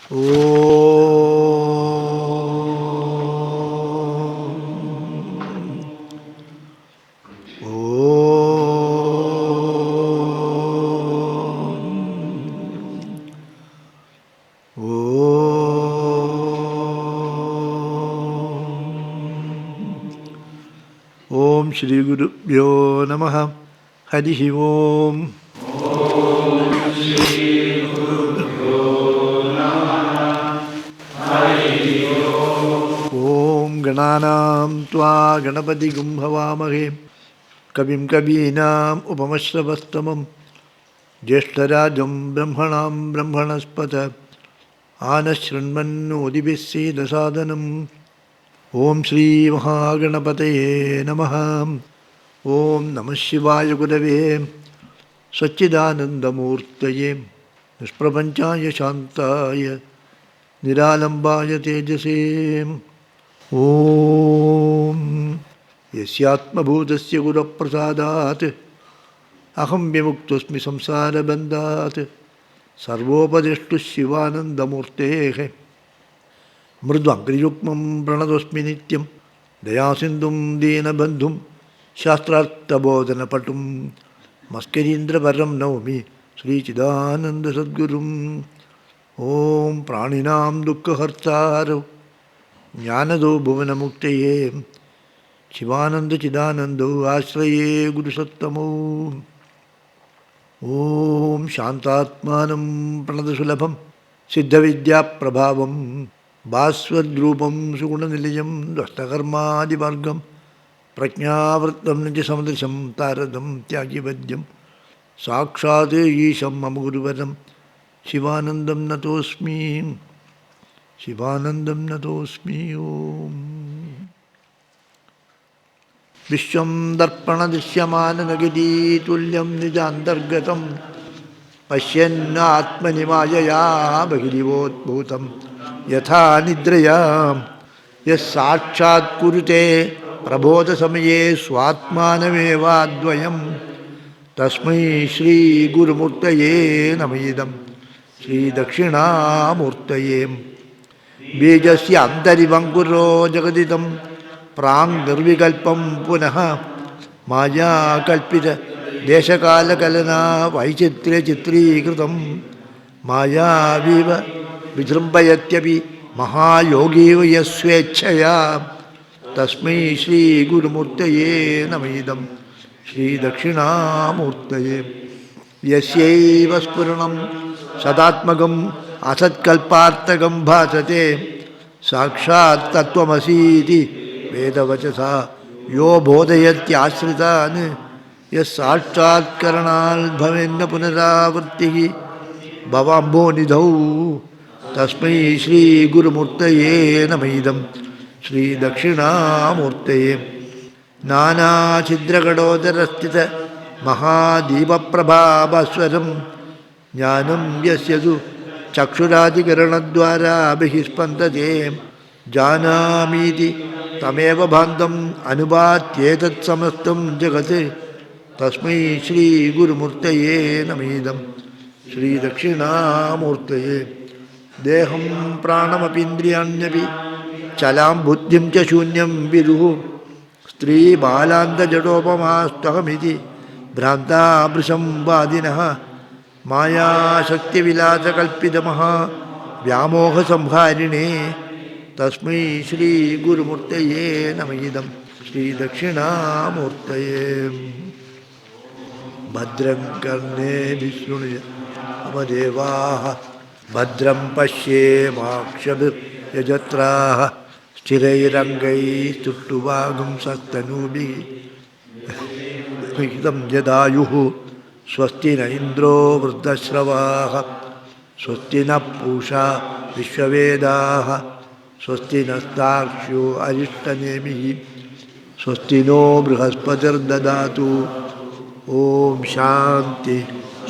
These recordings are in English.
ഓം ശ്രീ ഗുരുഭ്യോ നമഃ. ഹരി ഓം. ഓം ഗണാനാം ത്വാ ഗണപതിഗും ഹവാമഹേ കവിം കവീനാം ഉപമശ്രവസ്തമം ജ്യേഷ്ഠരാജം ബ്രഹ്മണാം ബ്രഹ്മണസ്പത ആനശൃണ്വന്നോതിഭിः സീദസാദനം. ഓം ശ്രീ മഹാഗണപതയേ നമഃ. ഓം നമഃ ശിവായ ഗുരവേ സച്ചിദാനന്ദമൂർത്തയേ നിഷ്പ്രപഞ്ചായ ശാന്തായ നിരാലംബായ തേജസേ. ഓം യസ്യാത്മഭൂതസ്യ ഗുരുപ്രസാദാത് അഹം വിമുക്തോസ്മി സംസാരബന്ധാത് സർവോപദിഷ്ടു ശിവാനന്ദമൂർത്തേഃ. മൃദ്വാംഗ്രിയുഗ്മം പ്രണതോസ്മി നിത്യം ദയാസിന്ധും ദീനബന്ധും ശാസ്ത്രാർത്ഥബോധനപട്ടും മസ്കരീന്ദ്രപരം നൗമി ശ്രീചിദാനന്ദസദ്ഗുരും. ഓം പ്രാണിനാം ദുഃഖഹർത്താരോ ജ്ഞാനദോ ഭുവനമുക്തയേ ശിവാനന്ദചിദാനന്ദോ ആശ്രയേ ഗുരുസത്തമോ. ഓം ശാന്താത്മാനം പ്രണതസുലഭം സിദ്ധവിദ്യാപ്രഭാവം ഭാസ്വദ്രൂപം സുഗുണനിലയം ദ്വഷ്ടകർമാദിവർഗം പ്രജ്ഞാവൃത്തം നിജ സമദൃശം താരതം ത്യാഗിവദ്യം സാക്ഷാത് ഈശം മമ ഗുരുവരം ശിവാനന്ദം നതോസ്മി. ശിവാനന്ദം നതോസ്മി. ഓം വിശ്വം ദർപ്പണദൃശ്യമാനനഗരീതുല്യം നിജാന്തർഗതം പശ്യന്നാത്മനി മായയാ ബഹിരിവോദ്ഭൂതം യഥാ നിദ്രയാ യസ്സാക്ഷാത് കുരുതേ പ്രബോധസമയേ സ്വാത്മാനമേവാദ്വയം തസ്മൈ ശ്രീ ഗുരുമൂർത്തയേ നമഃ. ശ്രീദക്ഷിണാമൂർത്തയേ. ബീജസ്യ അന്തരിവങ്കുരോ ജഗദിദം പ്രാങ് നിർവികൽപം പുനഃ മായാകൽപ്പിത ദേശകാലകലനാ വൈചിത്ര്യചിത്രീകൃതം മായാവീവ വിജൃംഭയത്യപി മഹായോഗീവ യസ്വേച്ഛയാ തസ്മൈ ശ്രീ ഗുരുമൂർത്തയേ നമഃ. ശ്രീദക്ഷിണാമൂർത്തയേ. യസ്യൈവ സ്ഫുരണം സദാത്മകം അസത്കൽപ്പാർത്ഥകം ഭാസത്തെ സാക്ഷാത് തത്വമസീതി വേദവചസാ യോ ബോധയത്യാശ്രിതാൻ യസ്സാക്ഷാത്കരണാൽ ഭവേന്ന പുനരാവൃത്തിഃ ഭവാംബോനിധൗ തസ്മൈ ശ്രീ ഗുരുമൂർത്തയേ നമഃ. ശ്രീദക്ഷിണാമൂർത്തയേ. നാനാഛിദ്രകടോദരസ്ഥിത മഹാദീപപ്രഭാഭാസ്വരം ജ്ഞാനം യസ്യതു ചക്ഷുരാധികരണദ്വാരാ ബഹിസ്പന്ദതേ ജാനാമീതി തമേവ ഭാന്തം അനുപാത്യേതത് സമസ്തം ജഗത് തസ്മൈ ശ്രീ ഗുരുമൂർത്തയേ നമഃ. ശ്രീദക്ഷിണാമൂർത്തയേ. ദേഹം പ്രാണമപീന്ദ്രിയാണ്യപി ചലാം ബുദ്ധിം ച ശൂന്യം വിദുഃ സ്ത്രീ ബാലാന്തജഡോപമാസ്തഹമിതി ഭ്രാന്താഭൃശം വാദിനഃ മായാശക്തിവിലാസകൽപ്പിതമഹാ വ്യാമോഹസംഹാരിണേ തസ്മൈ ശ്രീ ഗുരുമൂർത്തയേ നമഃ. ശ്രീദക്ഷിണാമൂർത്തയേ. ഭദ്രം കർണേഭിः ശൃണുയാമദേവാः ഭദ്രം പശ്യേമാക്ഷഭിർയജത്രാः സ്ഥിരൈരംഗൈസ്തുഷ്ടുവാഗുംസस्तनूभिः വിഹിതം ജദായുः സ്വസ്തി ന ഇന്ദ്രോ വൃദ്ധശ്രവാः സ്വസ്തി ന പൂഷാ വിശ്വവേദാः സ്വസ്തി നസ്താർക്ഷ്യോ അരിഷ്ടനേമിः സ്വസ്തി നോ ബൃഹസ്പതിർദദാതു. ഓം ശാന്തി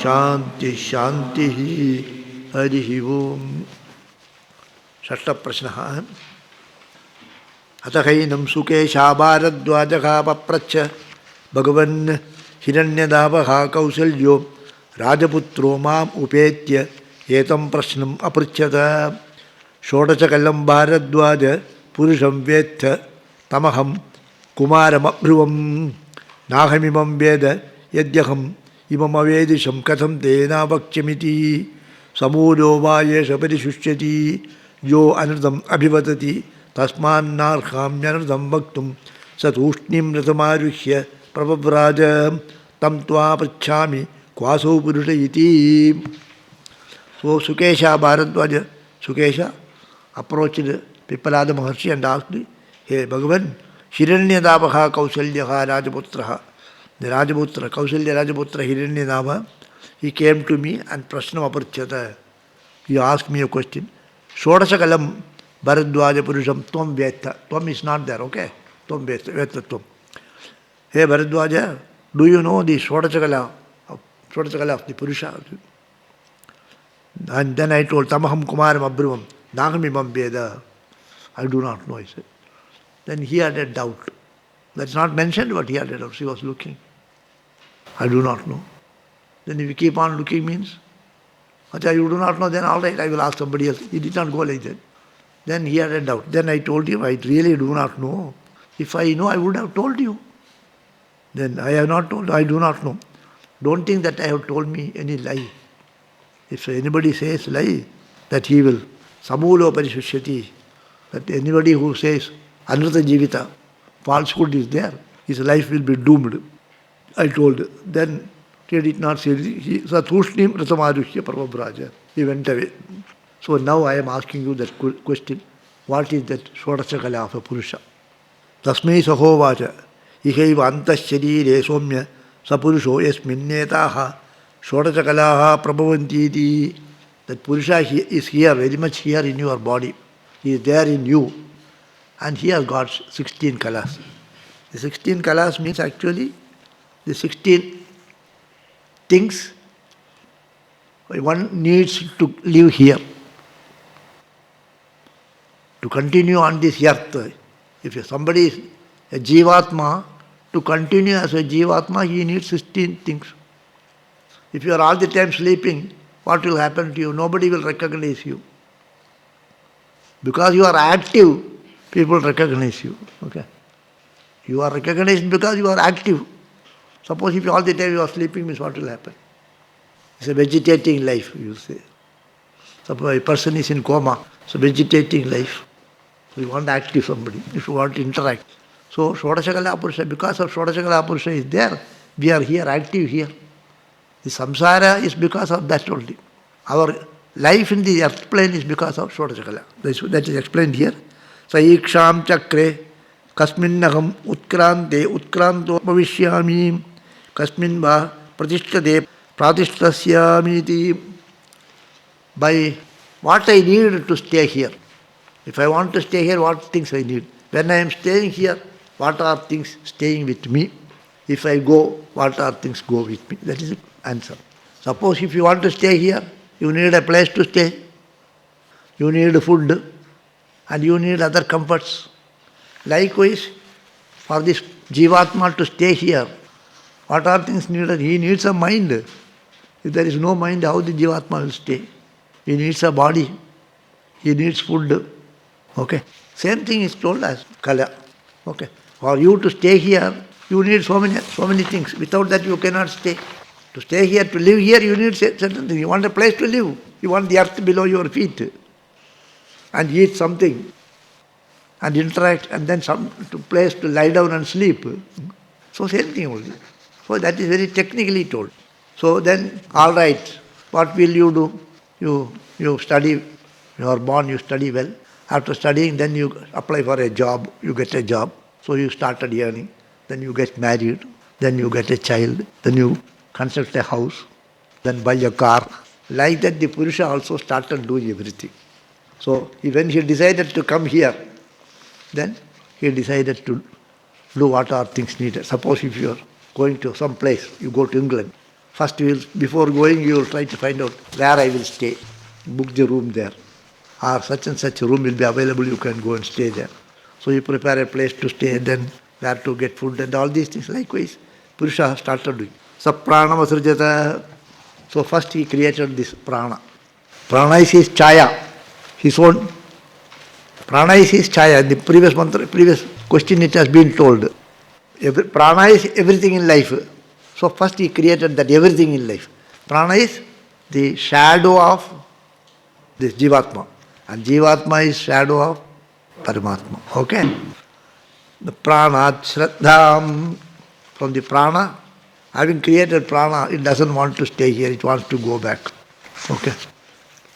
ശാന്തി ശാന്തി. ഹരി ഓം. ഷഷ്ടപ്രശ്നഃ. അതഹൈനം സുകേശാഭാരദ്വാജഃ പപ്രച്ഛ ഭഗവൻ ഹിരണ്യദാപഃ കൗസല്യോ രാജപുത്രോ മാം ഉപേത്യ ഏതം പ്രശ്നം അപൃച്ഛത. Shodachakalam Bharadwaja Purusham Vetha Tamaham Kumaram Abhruvam Nahamimam Veda Yadyaham Imam Avedisham Katham Tena Vakchamiti Samudo Vayesha Parishushchati Yo Anardam Abhivatati Tasman Narham Yanardam Vaktum Satushnim Ratamaruhya Prabhavraja Tam Tva Pachami Kwaso Purusha Iti. So Sukesha Bharadwaja, Sukesha approached Pipalada Maharshi and asked, Hey Bhagavan, Hiranyadabaha Kausalyaha Rajaputraha. The Rajaputra, Kausalya Rajaputra Hiranyadabha, he came to me and Prasnopanishad. He asked me a question. Shodashakalam Bharadwaja Purusham Tvam Veta. Tvam is not there, okay? Tvam Veta Tvam. Hey Bharadwaja, do you know the Shodashakala of the Purusha? And then I told Tamaham Kumaram Abhruvam, Nagamimam Veda. I do not know, he said. Then he had a doubt. That's not mentioned, but he had a doubt. She was looking. I do not know. Then if you keep on looking means, Acha, you do not know, then all right, I will ask somebody else. He did not go like that. Then he had a doubt. Then I told him, I really do not know. If I know, I would have told you. Then I have not told, I do not know. Don't think that I have told me any lie. If anybody says lie, that he will, Samulo Parishushati, that anybody who says Anrata Jivita, falsehood is there, his life will be doomed. I told. Then he did not say, Satushnim Ratamaruhya Parvabraja. He went away. So now I am asking you that question. What is that Shodashakala of a Purusha? Tasmai Sahovacha, Ihaiva Antasharire Somya Sapurusho Yasminnetaha Shodashakalaha Prabhavanti. That Purusha is here, very much here in your body. He is there in you. And he has got 16 kalas. The 16 kalas means actually the 16 things one needs to live here. To continue on this earth. If somebody is a Jivatma, to continue as a Jivatma, he needs 16 things. If you are all the time sleeping, what will happen to you? Nobody will recognize you. Because you are active, people recognize you. Okay. You are recognized because you are active. Suppose if all the time you are sleeping, means what will happen? It's a vegetating life, you say. Suppose a person is in coma, it's a vegetating life. So you want to active somebody, if you want to interact. So Shodashakala Purusha, because of Shodashakala Purusha is there, we are here, active here. The samsara is because of that only. Our life in the earth plane is because of Shodashakala. That is explained here. Saiksham chakre kasminnaham utkranto bhavishyami kasmin va pratishtade pratishtasyamiti. By what I need to stay here. If I want to stay here, what things I need? When I am staying here, what are things staying with me? If I go, what are things go with me? That is the answer. Suppose if you want to stay here, you need a place to stay. You need food and you need other comforts. Likewise, for this Jivatma to stay here, what are things needed? He needs a mind. If there is no mind, how the Jivatma will stay? He needs a body. He needs food. Okay. Same thing is told as Kala. Okay. For you to stay here, you need so many things. Without that you cannot stay. To stay here, to live here, you need certain things. You want a place to live. You want the earth below your feet. And eat something. And interact. And then some place to lie down and sleep. So same thing only. So that is very technically told. So then, all right, what will you do? You study. You are born, you study well. After studying, then you apply for a job. You get a job. So you started earning. Then you get married. Then you get a child. Then you construct a house. Then buy a car. Like that, the Purusha also started doing everything. So when he decided to come here, then he decided to do what are things needed. Suppose if you are going to some place, you go to England. First, before going, you will try to find out where I will stay. Book the room there. Or such and such a room will be available, you can go and stay there. So you prepare a place to stay, then where to get food and all these things. Likewise, Purusha started doing. Sapranam asrujata. So first he created this prana. Prana is his chaya, his own Prana is his chaya. In the previous mantra, previous question it has been told. Prana is everything in life. So first he created that everything in life. Prana is the shadow of this Jivatma. And Jivatma is shadow of Paramatma. Okay? The Prana, Shraddham, from the Prana, having created Prana, it doesn't want to stay here, it wants to go back. Okay?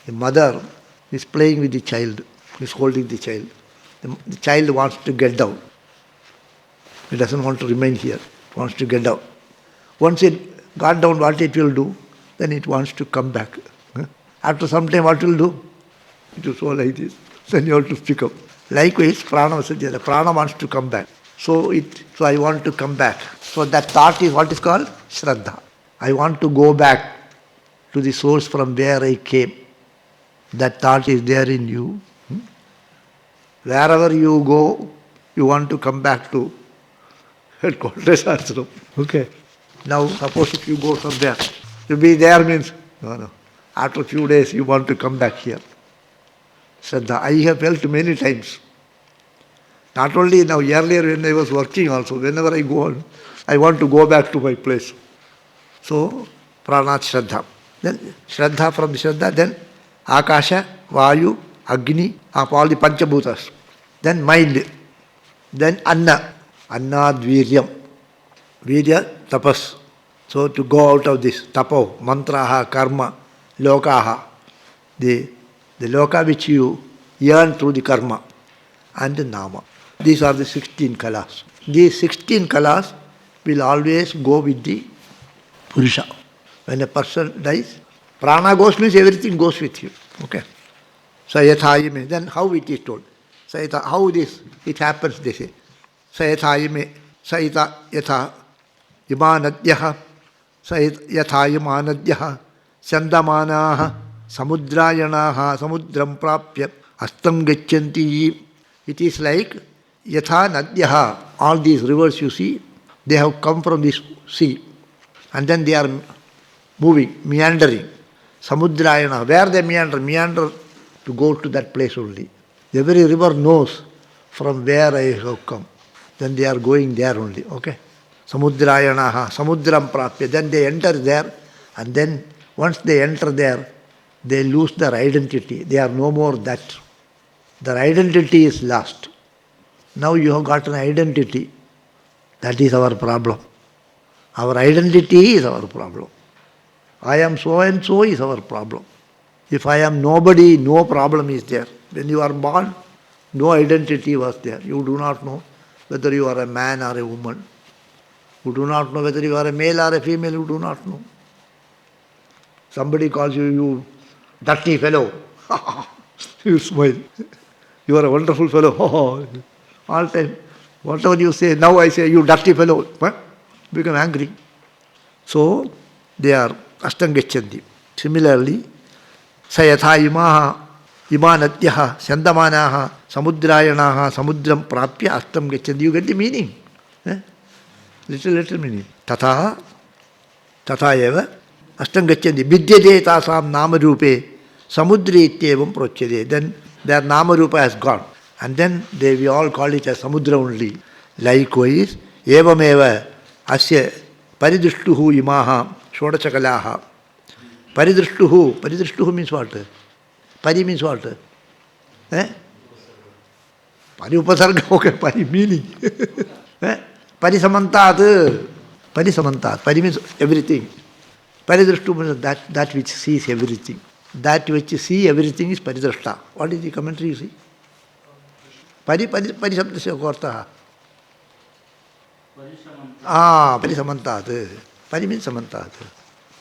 The mother is playing with the child, is holding the child. The child wants to get down. It doesn't want to remain here, it wants to get down. Once it got down, what it will do? Then it wants to come back. After some time, what will do? It will go like this. Then you have to pick up. Likewise, prana, the prana wants to come back. So I want to come back. So that thought is what is called Shraddha. I want to go back to the source from where I came. That thought is there in you. Wherever you go, you want to come back to headquarters Ashram. Okay. Now, suppose if you go somewhere, to be there means, no. After a few days, you want to come back here. Shraddha, I have felt many times. Not only now, earlier when I was working also, whenever I go on, I want to go back to my place. So, Pranat Shraddha. Then Shraddha, from Shraddha, then Akasha, Vayu, Agni, all the Panchabhutas. Then mind. Then Anna. Annad Viryam. Virya, Tapas. So to go out of this, Tapo, Mantraha, Karma, Lokaha. The Loka which you earn through the Karma. And the Nama. These are the 16 kalas. These 16 kalas will always go with the Purusha. When a person dies, prana goes means everything goes with you. Okay. Sayathayime. Then how it is told? How it happens, they say. Sayathayime. Sayata yatha imanadyaha. Sayatha imanadyaha. Sandamanaha. Samudrayanaha. Samudram prapya. Astam gachanti. It is like yatha nadyaha. All these rivers you see, they have come from this sea. And then they are moving, meandering. Samudrayana, where they meander to go to that place only. Every river knows from where I have come. Then they are going there only, okay? Samudrayanaha, samudram prapya. Then they enter there, and then once they enter there, they lose their identity. They are no more that. Their identity is lost. Now you have got an identity. That is our problem. Our identity is our problem. I am so and so is our problem. If I am nobody, no problem is there. When you are born, no identity was there. You do not know whether you are a man or a woman. You do not know whether you are a male or a female. You do not know. Somebody calls you dirty fellow. You smile. You are a wonderful fellow. All time. Whatever you say, now I say, you dirty fellow. Become angry. So, they are Ashtangachanti. Similarly, Sayatha imanadyaha, Sandamanaha, Samudrayanaha, Samudram prapya Ashtam gachanti. You get the meaning. Little meaning. Tatha eva Ashtam gachanti. Vidyate tasam namarupe samudri ityevam prochyade. Then their namarupa has gone. And then we all call it as samudra only. Likewise, evameva asya paridrishtuhu imaha shodachakalaha. Paridrishtuhu means what? Pari means what? Pari upasarga, okay, pari meaning. Parisamantat. Pari means everything. Paridrishtu means that which sees everything. That which sees everything is paridrashta. What is the commentary you see? Pari sabdasya kortaha. Parisamantat. Pari means samantat.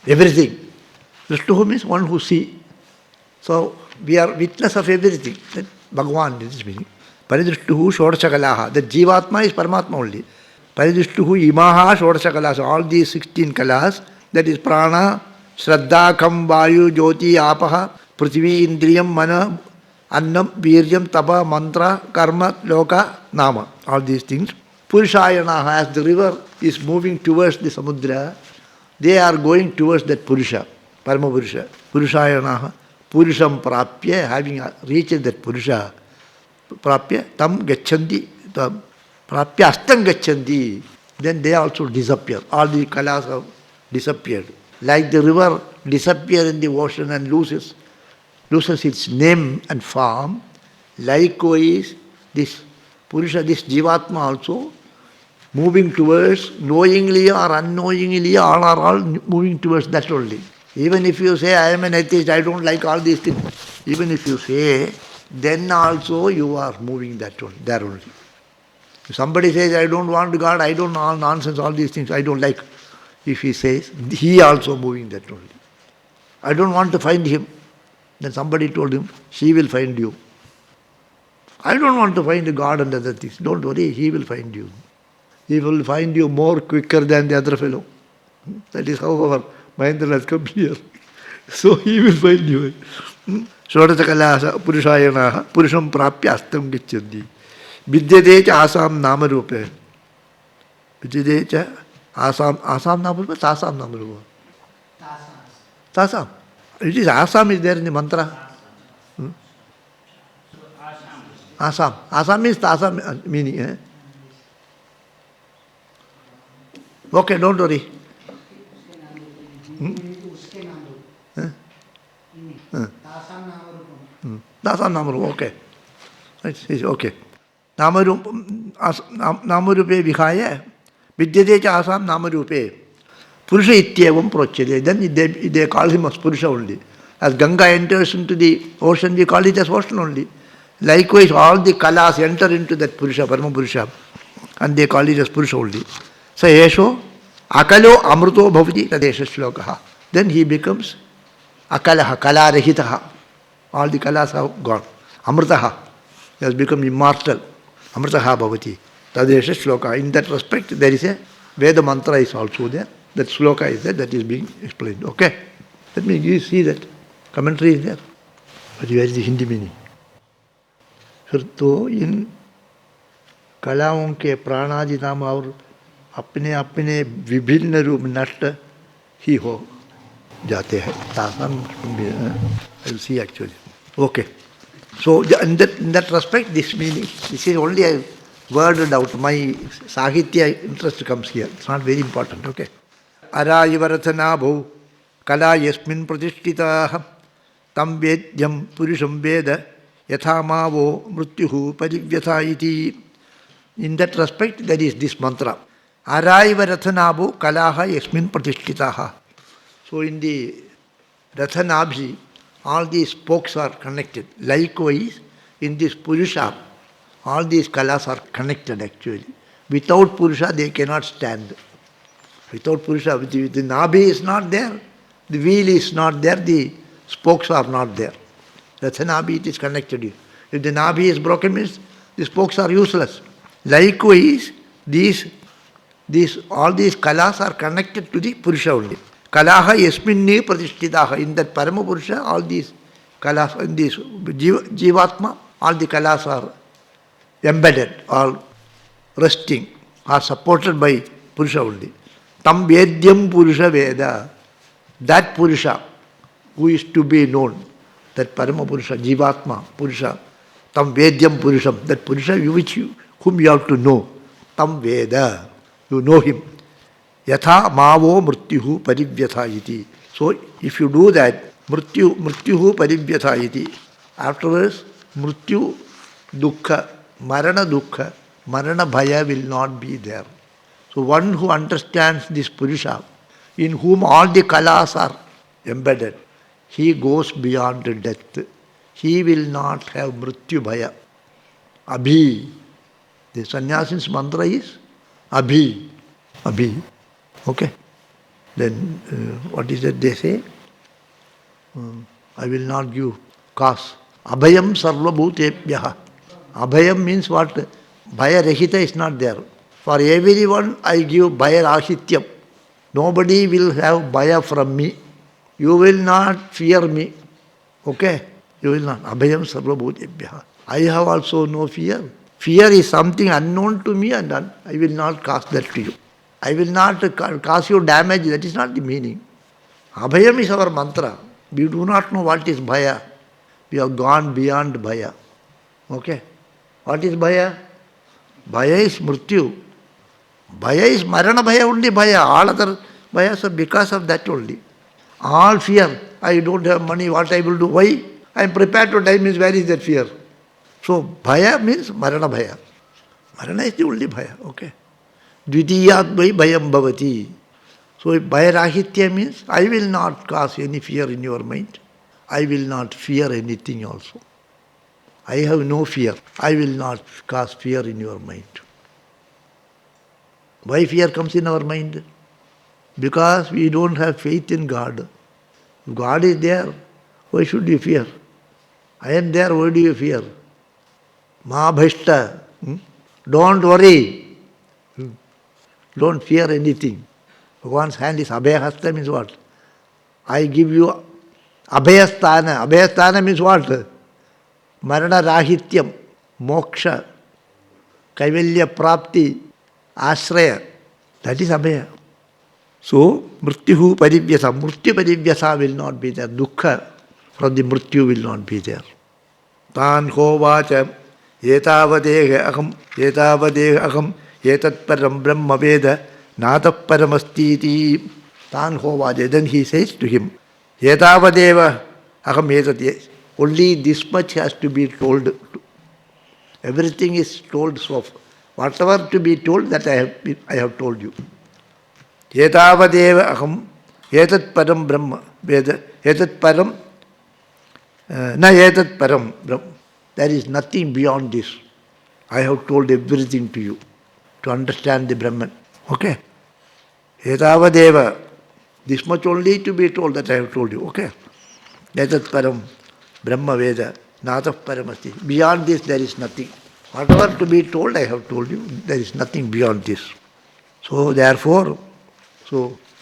Everything. Drishtuhu means one who sees. So, we are witness of everything. That Bhagavan, this is meaning. Paridrishtuhu shodachakalaha. The Jivatma is Paramatma only. Paridrishtuhu imaha shodachakalaha. So, all these 16 kalas, that is prana, shraddha, kam, vayu, jyoti, apaha, prithvi, indriyam, mana, annam, viryam, tapa, mantra, karma, loka, nama. All these things. Purushayanaha, as the river is moving towards the samudra, they are going towards that Purusha, Parama Purusha. Purushayanaha, Purusham prapya, having reached that Purusha, prapya tam gachanti, tam prapya astam gachanti. Then they also disappear. All the kalas have disappeared. Like the river disappears in the ocean and loses its name and form, likewise this Purusha, this Jivatma also moving towards, knowingly or unknowingly, all are all moving towards that only. Even if you say, I am an atheist, I don't like all these things, even if you say, then also you are moving that only, there only. If somebody says, I don't want God, I don't know, all nonsense, all these things, I don't like. If he says, he also moving that only. I don't want to find him. Then somebody told him, she will find you. I don't want to find God and other things. Don't worry, he will find you. He will find you more quicker than the other fellow. That is how our Mahendra has come here. So he will find you. Shodasakalasa Purushayanaha Purusham Prapya Astam Gicchandi. Vidyate cha asam namarupe. Vidyate cha asam namarupe, tasam namarupe. Tasam. It is asam is there in the mantra. Asam. Asam means tasam meaning. Eh? Okay, don't worry. Tasam namarupe, okay. It's okay. Namarupe vihaya vidyate cha asam namarupe. Purusha ityevam prochade. Then they call him as Purusha only. As Ganga enters into the ocean, we call it as ocean only. Likewise, all the kalas enter into that Purusha, Parama Purusha, and they call it as Purusha only. So, Yesho, Akalo Amruto Bhavati Tadesha Shlokaha. Then he becomes Akalaha, Kala Rahitaha. All the kalas have gone. Amrutaha. He has become immortal. Amrutaha Bhavati. Tadesha Shloka. In that respect, there is a Veda mantra is also there. That shloka is there, that is being explained. Okay? Let me see that. Commentary is there. But where is the Hindi meaning? फिर तो इन कलाओं के प्राणादि नाम और अपने अपने विभिन्न रूप नष्ट ही हो जाते हैं. I will see actually. Okay. So in that respect, this meaning, this is only a worded out. My Sahitya interest comes here. It's not very important. Okay. Arayivarathanabhu kala yasmin pratishtitaha tam vedyam purusham veda yathāmāvo mrityuhu parivyatha iti. In that respect, there is this mantra. Arayivarathanabhu kalaha yasmin pratishtitaha. So in the Rathanabhi, all these spokes are connected. Likewise, in this Purusha, all these kalas are connected actually. Without Purusha, they cannot stand. Without Purusha, the Nabhi is not there, the wheel is not there, the spokes are not there. That's a Nabhi, it is connected. If the Nabhi is broken, means the spokes are useless. Likewise, all these kalas are connected to the Purusha only. Kalaha yasminni pratishtitaha. In that Parama Purusha, all these kalas, in this Jivatma, all the kalas are embedded, or resting, are supported by Purusha only. Tam vedyam Purusha Veda. That Purusha who is to be known, that Parama Purusha, Jivatma, Purusha, Tam Vedyam Purusham, that Purusha whom you have to know. Tam Veda, you know him. Yatha Mavo Mrityuhu Parivyatha iti. So if you do that, Mrityuhu Parivyatha iti, afterwards Mrityu Dukkha, Marana Dukkha, Marana Bhaya will not be there. So one who understands this Purusha, in whom all the kalas are embedded, he goes beyond death. He will not have Mrityu Bhaya. Abhi. The Sannyasins Mantra is Abhi. Abhi. Okay. Then what is that they say? I will not give cause. Abhayam sarva bhutebhyaha. Abhayam means what? Bhaya rahita is not there. For everyone I give bhaya rahityam. Nobody will have bhaya from me. You will not fear me. Okay? You will not. Abhayam sarva bhutebhyaha. I have also no fear. Fear is something unknown to me, and I will not cause that to you. I will not cause you damage. That is not the meaning. Abhayam is our mantra. We do not know what is bhaya. We have gone beyond bhaya. Okay? What is bhaya? Bhaya is mrityu. Bhaya is marana bhaya, only bhaya. All other bhayas are because of that only. All fear. I don't have money, what I will do? Why? I am prepared to die means where is that fear? So bhaya means marana bhaya. Marana is the only bhaya, okay. Dvitiyat bhai bhayam bhavati. So bhayarahitya means I will not cause any fear in your mind. I will not fear anything also. I have no fear. I will not cause fear in your mind. Why fear comes in our mind? Because we don't have faith in God. If God is there, why should you fear? I am there, why do you fear? Ma bhashta. Don't worry. Don't fear anything. Bhagavan's hand is abhayahasta means what? I give you abhayasthana. Abhayasthana means what? Marana rahityam, moksha, kaivalya prapti, ashraya. That is abhaya. So, mrityuhu parivyasa. Mrityu parivyasa will not be there. Dukkha from the mrityu will not be there. Tan hovacha etavadeha aham etat param brahma veda natah paramastiti. Tan hovacha. Then he says to him, etavadeva aham etat. Only this much has to be told. Everything is told so. Whatever to be told, that I have told you. Etavadeva aham etat param brahma veda etat param na etat param brahma. There is nothing beyond this. I have told everything to you to understand the Brahman. Okay? Etavadeva. This much only to be told that I have told you. Okay? Etat param Brahma Veda, natah paramasti. Beyond this there is nothing. Whatever to be told, I have told you. There is nothing beyond this. So therefore,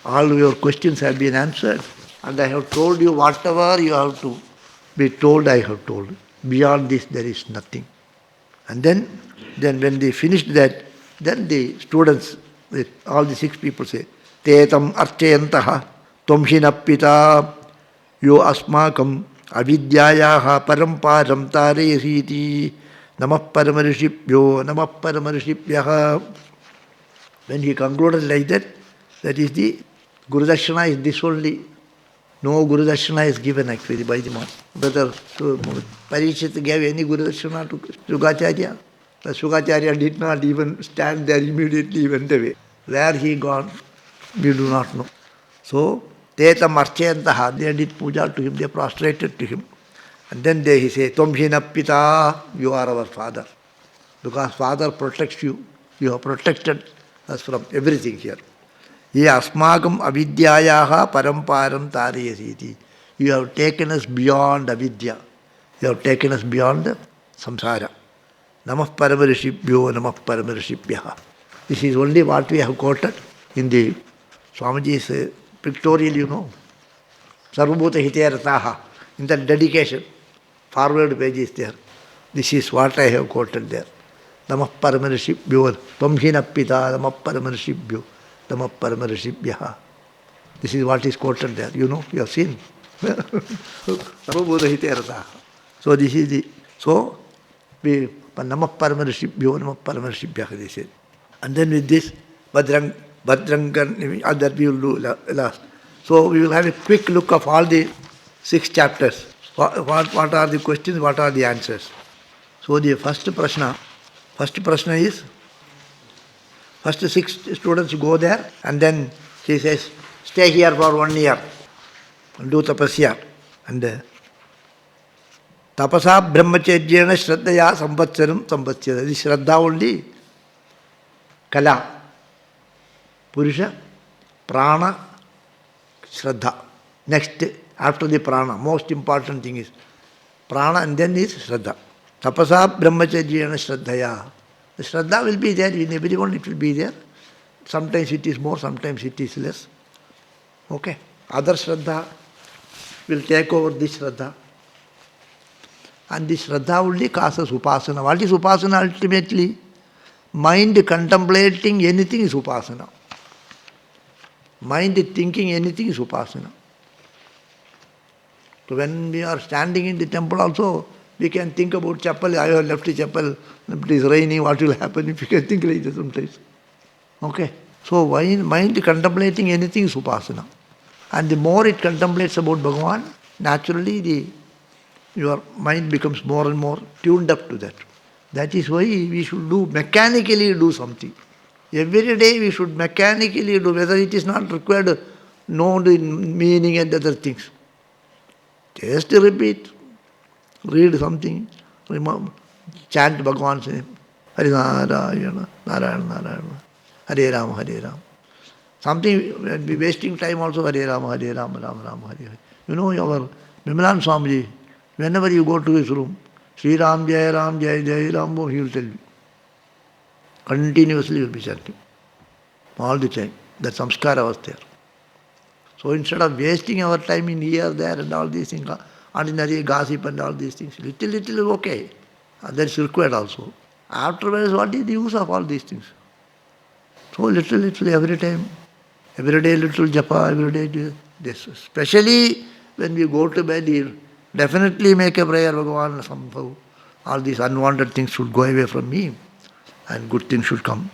all your questions have been answered. And I have told you whatever you have to be told, I have told. Beyond this there is nothing. And then when they finished that, then the students, all the 6 people say, Tetam archayantaha tomhinapita yo asmakam avidyayaha paramparam tarayasiti namah paramarishibhyaha. When he concluded like that, that is the Guru Darshana is this only. No Guru Darshana is given actually by the master. Whether Parikshit gave any Guru Darshana to Shukacharya? The Shukacharya did not even stand there, immediately went away. Where he gone, we do not know. So, Tetam archayantaha, they did puja to him, they prostrated to him. And then he say, Tomhina pita, you are our father. Because father protects you. You have protected us from everything here. Ye asmakam avidyayaha paramparam tarayasiti. You have taken us beyond avidya. You have taken us beyond samsara. Namah paramarishibhyo, namah paramarishibhyaha. This is only what we have quoted in the Swamiji's pictorial, you know. Sarvabhuta hiterataha. In that dedication, forward page is there. This is what I have quoted there. Namah paramarishibhyo, tvamhina pita, namah paramarishibhyo, namah paramarishibhyaha. This is what is quoted there. You know, you have seen. Sarvabhuta hiterataha. So this is the, so we, namah paramarishibhyo, namah paramarishibhyaha, they said. And then with this, Badrangan, other we will do last. So we will have a quick look of all the 6 chapters. What are the questions, what are the answers? So the first prashna is, first 6 students go there and then she says, stay here for 1 year and do tapasya. And tapasa brahmacharyena shraddhaya samvatsaram samvatsyada. This shraddha only, kala. Purusha, prana, shraddha. Next, after the prana, most important thing is prana and then is shraddha. Tapasa brahmacharyena shraddhaya. The shraddha will be there, in everyone it will be there. Sometimes it is more, sometimes it is less. Okay. Other shraddha will take over this shraddha. And this shraddha only causes upasana. What is upasana ultimately? Mind contemplating anything is upasana. Mind thinking anything is upasana. So when we are standing in the temple also, We can think about chapel, I have left the chapel, it is raining, what will happen if you can think like that sometimes. Okay. So mind contemplating anything is upasana. And the more it contemplates about Bhagavan, naturally your mind becomes more and more tuned up to that. That is why we should mechanically do something. Every day we should mechanically do, whether it is not required, know the meaning and other things. Just repeat, read something, remember, chant Bhagavan's name. Hari Narayana, Narayana, Narayana, Hare Rama, Hare Rama. Something, be wasting time also, Hare Rama, Hare Rama, Rama Rama, Hare Hare. You know, our Vimalan Swamiji, whenever you go to his room, Sri Ram, Jai Ram, Jai Jai Ram, he will tell you. Continuously he will be chanting. All the time. That samskara was there. So instead of wasting our time in here, there and all these things, ordinary gossip and all these things, little is okay. That's required also. Afterwards, what is the use of all these things? So little every time. Every day little japa, every day this. Especially when we go to bed, you definitely make a prayer, Bhagavan, somehow. All these unwanted things should go away from me and good things should come.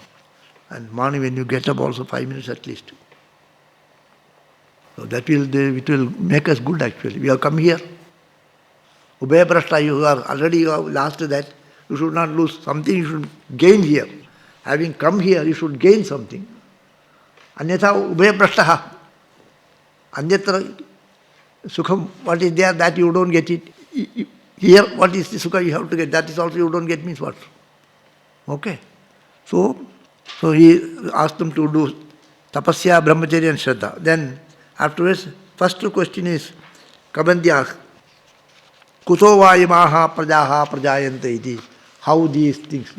And morning when you get up also 5 minutes at least. So it will make us good actually. We have come here. Ubhaya prashta, you have lost that. You should not lose something, you should gain here. Having come here, you should gain something. Anyatha ubhaya prashtaha. Anyatra sukham, what is there that you don't get it. Here, what is the sukha you have to get, that is also you don't get, means what? Okay. So he asked them to do tapasya, brahmacharya and shraddha. Then afterwards, first question is Kabandya Kuto vayamaha prajaha prajayanta iti. How these things,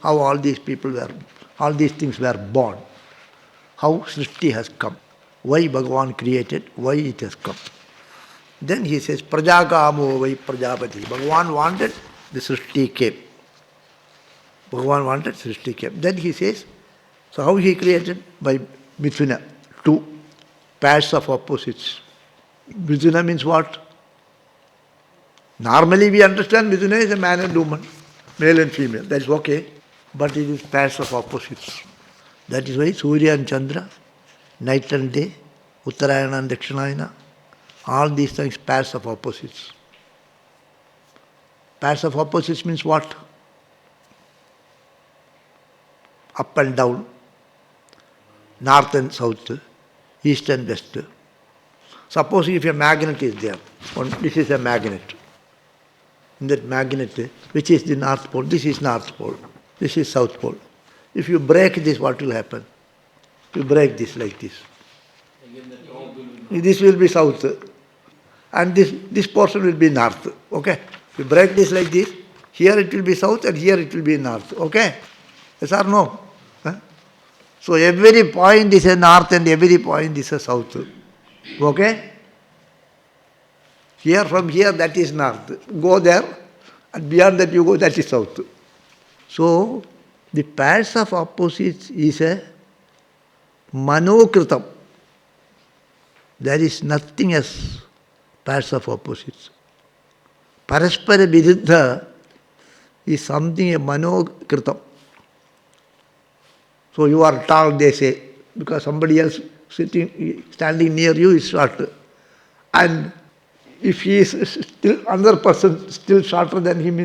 how all these things were born. How Srishti has come. Why Bhagavan created, why it has come. Then he says, Prajakamo vai prajapati. Bhagavan wanted, the Srishti came. Bhagavan wanted, Srishti came. Then he says, so how he created? By Mithuna, two pairs of opposites. Mithuna means what? Normally we understand Mithuna is a man and woman, male and female. That is okay. But it is pairs of opposites. That is why Surya and Chandra, night and day, Uttarayana and Dakshinayana, all these things pairs of opposites. Pairs of opposites means what? Up and down, north and south, east and west. Suppose if a magnet is there, this is a magnet. In that magnet, which is the north pole, this is north pole, this is south pole. If you break this, what will happen? You break this like this. This will be south. And this portion will be north. Okay? If you break this like this, here it will be south and here it will be north. Okay? Yes or no? Huh? So every point is a north and every point is a south. Okay? Here, from here, that is north. Go there, and beyond that you go, that is south. So, the pairs of opposites is a manokritam. There is nothing as pairs of opposites. Paraspara viruddha is something a manokritam. So you are tall, they say, because somebody else standing near you is short. And if he is still another person still shorter than him,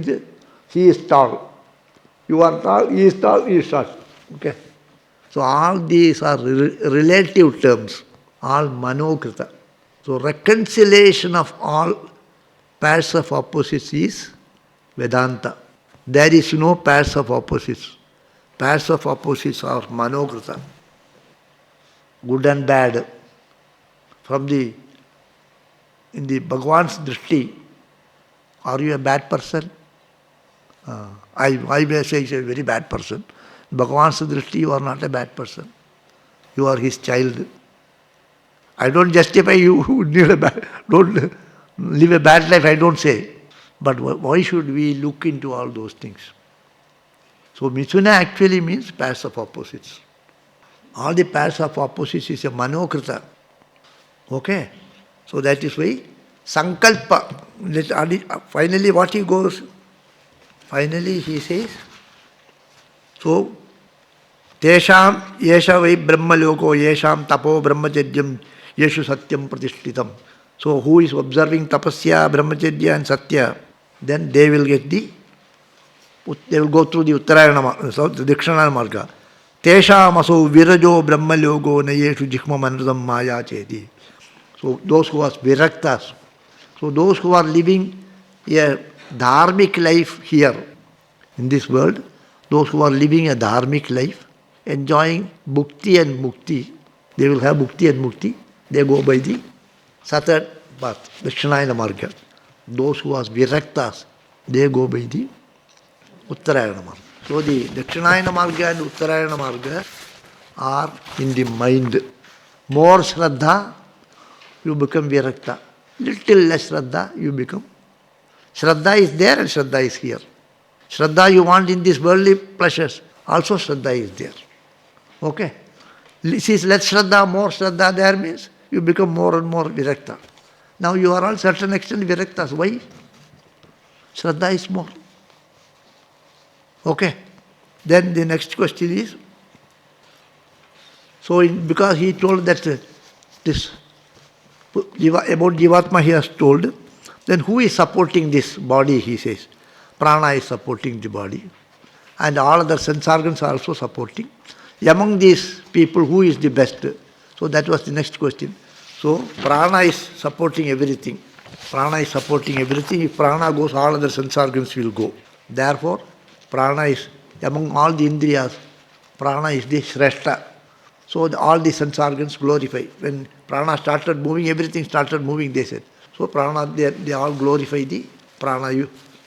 he is tall. You are tall, he is short. Okay. So all these are relative terms, all manokrita. So reconciliation of all pairs of opposites is Vedanta. There is no pairs of opposites. Pairs of opposites are manokrita. Good and bad. In the Bhagavan's drishti, are you a bad person? I may say he's a very bad person. Bhagavan's drishti, you are not a bad person. You are his child. I don't justify you who don't live a bad life, I don't say. But why should we look into all those things? So Mithuna actually means pairs of opposites. All the pairs of opposites is a manokrita. Okay? So that is why Sankalpa. Finally what he goes? Finally he says, so, Tesham yesha vai brahma loko yesham tapo brahmacharyam yeshu satyam pratishtitam. So who is observing tapasya, brahmacharya and satya, then they will go through the Uttarayana Marga, so the Dakshinayana Marga. Tesham aso virajo brahma logo nayeshu jikma manradam maya cheti. So those who are viraktas, so those who are living a dharmic life here in this world, those who are living a dharmic life, enjoying bhukti and mukti, they will have bhukti and mukti, they go by the Satat path, Dakshinayana Marga. Those who are viraktas, they go by the Uttarayana Marga. So the Dakshinayana Marga and Uttarayana Marga are in the mind. More Shraddha, you become virakta. Little less Shraddha, you become. Shraddha is there and Shraddha is here. Shraddha you want in these worldly pleasures, also Shraddha is there. Okay? See, less Shraddha, more Shraddha there means you become more and more virakta. Now you are all certain extent viraktas. Why? Shraddha is more. Okay? Then the next question is, so because he told that this about Jivatma he has told, then who is supporting this body, he says. Prana is supporting the body. And all other sense organs are also supporting. Among these people, who is the best? So that was the next question. So prana is supporting everything. Prana is supporting everything. If prana goes, all other sense organs will go. Therefore, prana is, among all the indriyas, prana is the shrestha. So all the sense organs glorify. When prana started moving, everything started moving, they said. So prana, they all glorify the prana.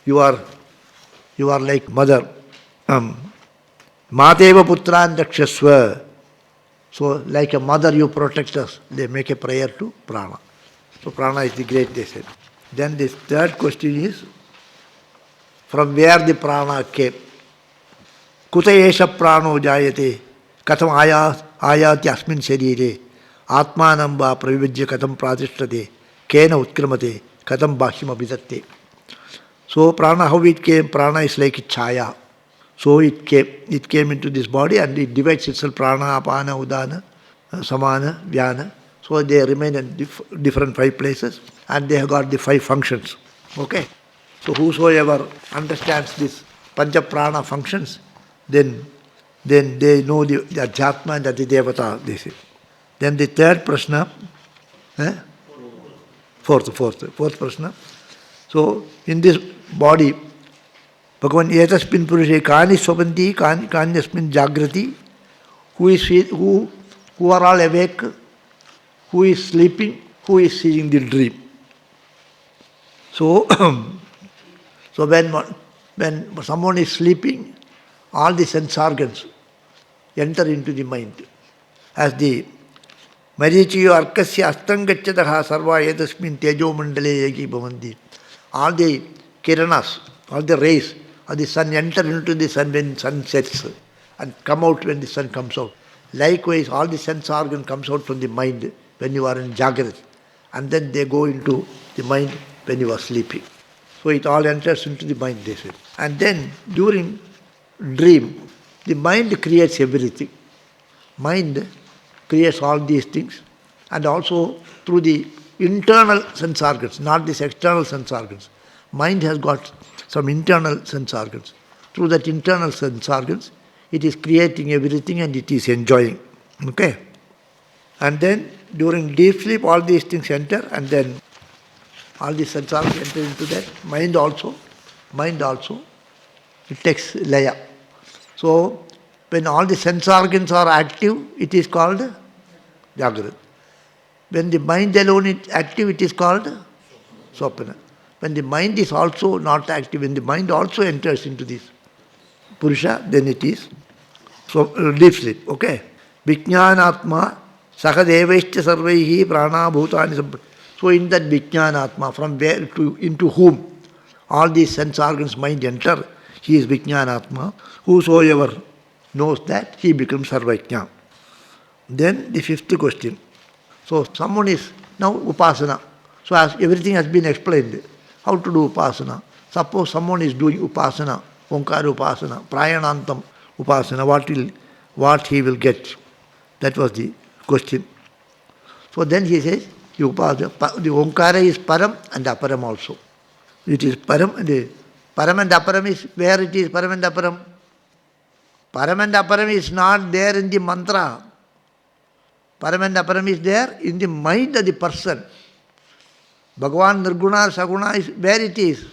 You are like mother. Mateva putran dakshasva. So like a mother you protect us. They make a prayer to prana. So prana is the great, they said. Then the third question is, from where the prana came. Kuta esha prano jayate. Katham ayati asmin sharire. Atmanam va pravivajya katham pratishtate. Kena utkramate. Katham bhashyam abhidatte. So prana, how it came? Prana is like a chaya. So it came into this body and it divides itself, prana, apana, udana, samana, vyana. So they remain in different 5 places and they have got the 5 functions. Okay? So whosoever understands this pancha prana functions, then they know the Adhyatma and the Devata, they say. Then the third prashna, fourth prashna. So in this body, Bhagavan etasmin purushe kani swapanti, kanyasmin jagrati, who are all awake, who is sleeping, who is seeing the dream. So, when someone is sleeping, all the sense organs enter into the mind. As the Marichiyo arkasya astangachataha sarva etasmin tejo mandale egi bhavanti. All the kiranas, all the rays of the sun enter into the sun when sun sets and come out when the sun comes out. Likewise, all the sense organ comes out from the mind when you are in Jagrat. And then they go into the mind when you are sleeping. So it all enters into the mind, they say. And then during dream, the mind creates everything. Mind creates all these things, and also through the internal sense organs, not these external sense organs. Mind has got some internal sense organs. Through that internal sense organs, it is creating everything and it is enjoying. Okay? And then during deep sleep, all these things enter, and then all these sense organs enter into that. Mind also, it takes laya. So, when all the sense organs are active, it is called Jagrat. When the mind alone is active, it is called Swapana. When the mind is also not active, when the mind also enters into this Purusha, then it is deep sleep. Okay? Vijnanatma Sakadevaishcha sarvaihi prana bhutani. So in that Vijnanatma, from where into whom all these sense organs mind enter, he is Vijnanatma. Whosoever knows that, he becomes Sarvajna. Then the 5th question. So someone is now Upasana. So as everything has been explained. How to do upasana. Suppose someone is doing upasana, Omkara upasana, Prayanantam upasana, what he will get? That was the question. So then he says, the Omkara is Param and Aparam also. It is Param and Aparam is where it is Param and Aparam. Param and Aparam is not there in the mantra. Param and Aparam is there in the mind of the person. Bhagavan Nirguna, Saguna is where it is.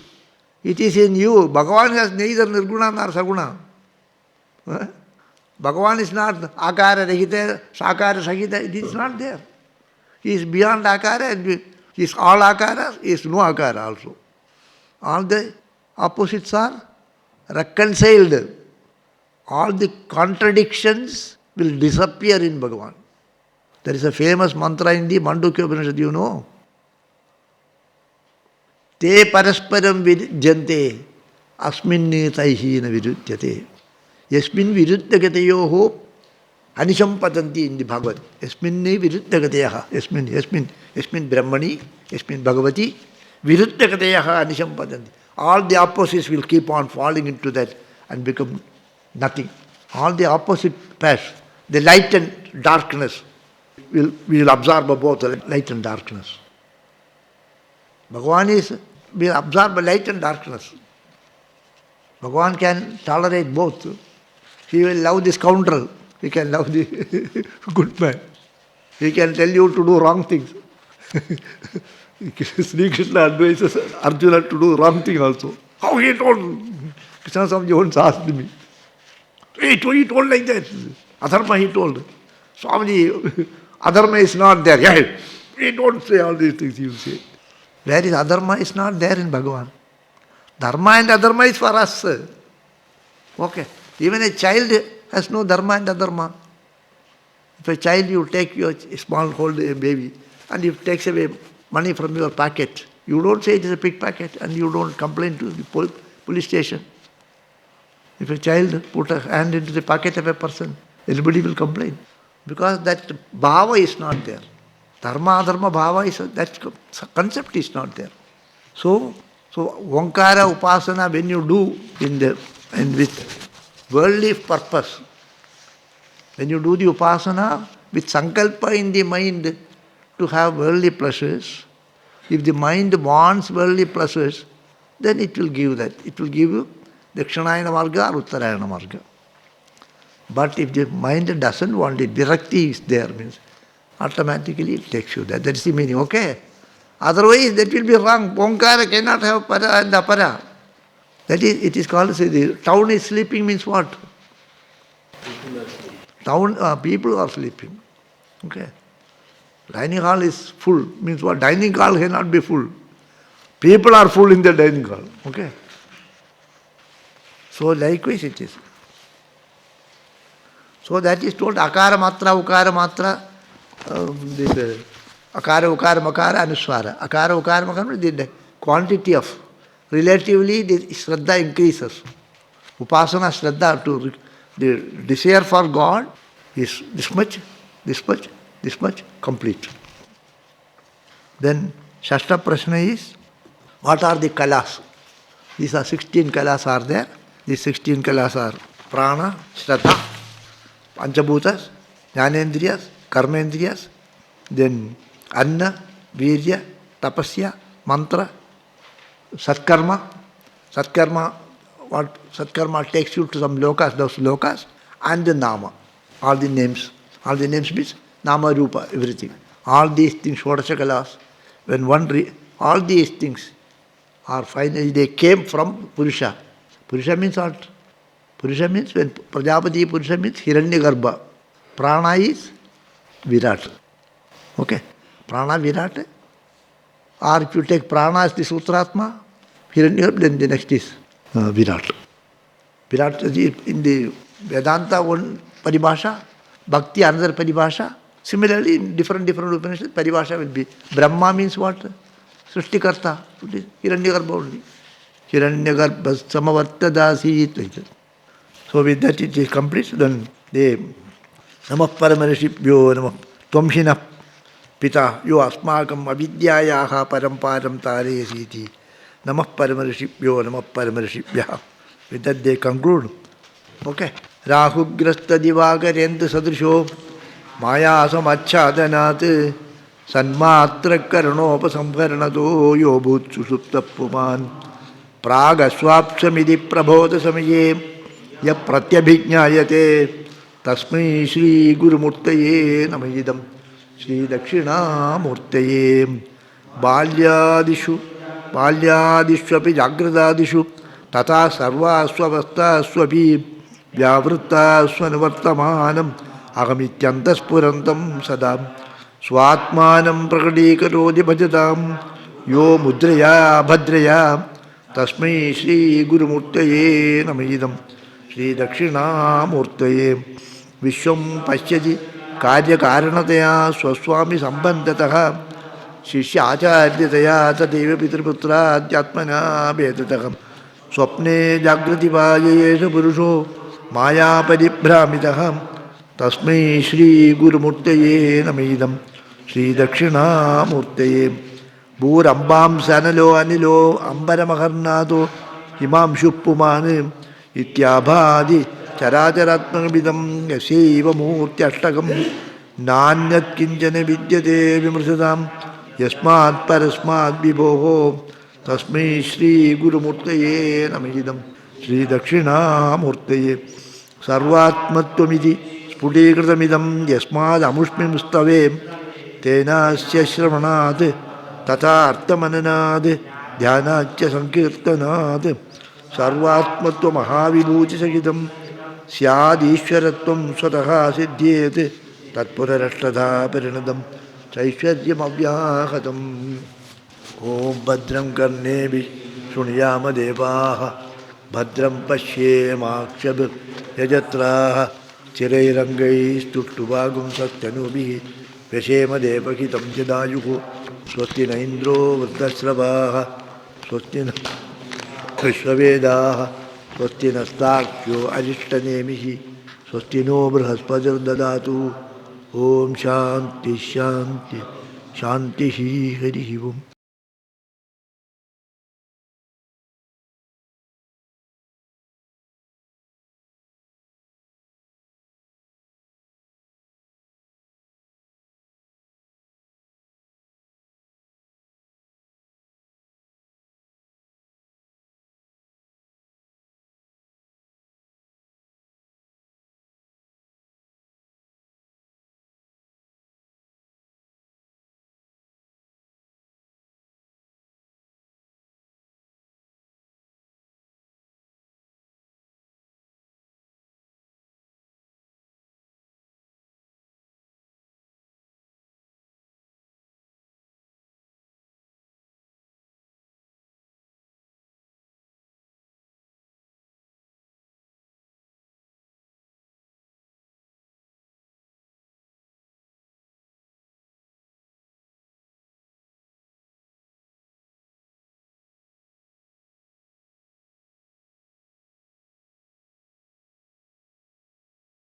It is in you. Bhagavan has neither Nirguna nor Saguna. Bhagavan is not Akara Rahita, Sakara Sahita. It is not there. He is beyond Akara and he is all Akara, he is no Akara also. All the opposites are reconciled. All the contradictions will disappear in Bhagavan. There is a famous mantra in the Mandukya Upanishad, you know. Te parasparam vidyante asminni taihina virudyate. Yasmin viruddhagateyoho anisham patanti in the Bhagavad. Yasminni viruddhagateyaha. Yasmin Brahmani, Yasmin Bhagavati, viruddhagateyaha anisham patanti. All the opposites will keep on falling into that and become nothing. All the opposite pass. The light and darkness we will absorb both light and darkness. Bhagavan will absorb light and darkness. Bhagavan can tolerate both. He will love the scoundrel. He can love the good man. He can tell you to do wrong things. Sri Krishna advises Arjuna to do wrong thing also. How he told? Krishna Swami once asked me. He told like that. Adharma he told. Swami, Adharma is not there. Yeah, he don't say all these things you say. Where is Adharma is not there in Bhagavan. Dharma and Adharma is for us. Okay. Even a child has no Dharma and Adharma. If a child, you take your small hold a baby and it takes away money from your pocket, you don't say it is a pickpocket and you don't complain to the police station. If a child put a hand into the pocket of a person, everybody will complain. Because that bhava is not there. Dharma, adharma, bhava is, that concept is not there. So Omkara upasana, when you do and with worldly purpose, when you do the upasana with sankalpa in the mind to have worldly pleasures, if the mind wants worldly pleasures, then it will give that. It will give you Dakshinayana Marga or Uttarayana Marga. But if the mind doesn't want it, Virakti is there, means automatically it takes you there. That is the meaning, okay? Otherwise that will be wrong. Omkara cannot have para and apara. That is, it is called, say, the town is sleeping means what? People are sleeping. Okay. Dining hall is full, means what? Dining hall cannot be full. People are full in the dining hall. Okay. So likewise it is. So that is told akara matra, ukara matra, akara, ukara, makara, anuswara. Akara, ukara, makara, the quantity of, relatively the shraddha increases. Upasana shraddha, to the desire for God is this much, complete. Then Shashta Prashna is, what are the kalas? These are 16 kalas are there. These 16 kalas are prana, shraddha, panchabhutas, jnanendriyas, karmendriyas, then anna, virya, tapasya, mantra, satkarma. What satkarma takes you to some lokas, those lokas, and the nama, all the names. All the names means nama, rupa, everything. All these things, Shodasha kalas, when all these things are finally, they came from Purusha. Purusha means what? Purusha means, when Prajapati Purusha means Hiranyagarbha. Prana is Virat. Okay? Prana, Virat. Or if you take Prana as the Sutratma, Hiranyagarbha, then the next is Virat. Virat in the Vedanta one paribhasha, Bhakti another paribhasha. Similarly, in different Upanishads, paribhasha will be. Brahma means what? Srishtikarta. Hiranyagarbha only. Hiranyagarbha samavartadasi. So with that it is complete. Then the Namah Paramarishibhyo Namah Tvamhina पिता यो अस्माकम् अविद्यायाः परं पारं तारयसीति नमः परमऋषिभ्यो नमः परमऋषिभ्यः. With that they conclude. Okay. राहुग्रस्तदिवाकरेन्द्रसदृशो मायासमच्छादनात् सन्मात्रकरणोपसंहरणतो यो भूत्सुषुप्तः पुमान् प्रागस्वाप्समिति प्रबोधसमये यः प्रत्यभिज्ञायते तस्मै श्रीगुरुमूर्तये नमः इदं श्रीदक्षिणामूर्तये. बाल्यादिष्वपि जागृतादिषु तथा सर्वास्वस्थास्वपि व्यावृत्तास्वनुवर्तमानम् अहमित्यन्तःस्फुरन्तं सदा स्वात्मानं प्रकटीकरोति भजतां यो मुद्रया भद्रया तस्मै श्रीगुरुमूर्तये नमः इदं श्रीदक्षिणामूर्तये. विश्वं पश्यति कार्यकारणतया स्वस्वामी सम्बन्धतः शिष्य आचार्यतया तदेव पितृपुत्राद्यात्मना भेदतः स्वप्ने जागृतिपायेष पुरुषो मायापरिभ्रामितः तस्मै श्रीगुरुमूर्तये नमः इदं श्रीदक्षिणामूर्तये. भूरम्बां सनलो अनिलो अम्बरमहर्नाथो हिमांशुः पुमान् इत्याभादि चराचरात्मकमिदं यस्यैव मूर्त्यष्टकं नान्यत्किञ्चन विद्यते विमृशतां यस्मात् परस्माद् विभोः तस्मै श्रीगुरुमूर्तये नमः इदं श्रीदक्षिणामूर्तये. सर्वात्मत्वमिति स्फुटीकृतमिदं यस्मादमुष्मिं स्तवे तेनास्य श्रवणात् तथा अर्थमननात् ध्यानाच्च संकीर्तनात् सर्वात्मत्वमहाविभूतिसहितं स्यादीश्वरत्वं स्वतः सिद्ध्येत् तत्पुनरष्टधा परिणतं चैश्वर्यमव्याहतम्. ॐ भद्रं कर्णेभिः शृणुयामदेवाः भद्रं पश्येमाक्षभिर्यजत्राः चिरैरङ्गैस्तुष्टुवागुंसत्यनुभिः व्यशेमदेवहितं जदायुः. स्वस्ति न इन्द्रो वृद्धश्रवाः स्वस्ति न विश्ववेदाः स्वस्ति नस्ताक्ष्यो अरिष्टनेमिः स्वस्ति नो बृहस्पतिर्ददातु. ॐ शान्ति शान्ति शान्तिः. हरिः ओम्.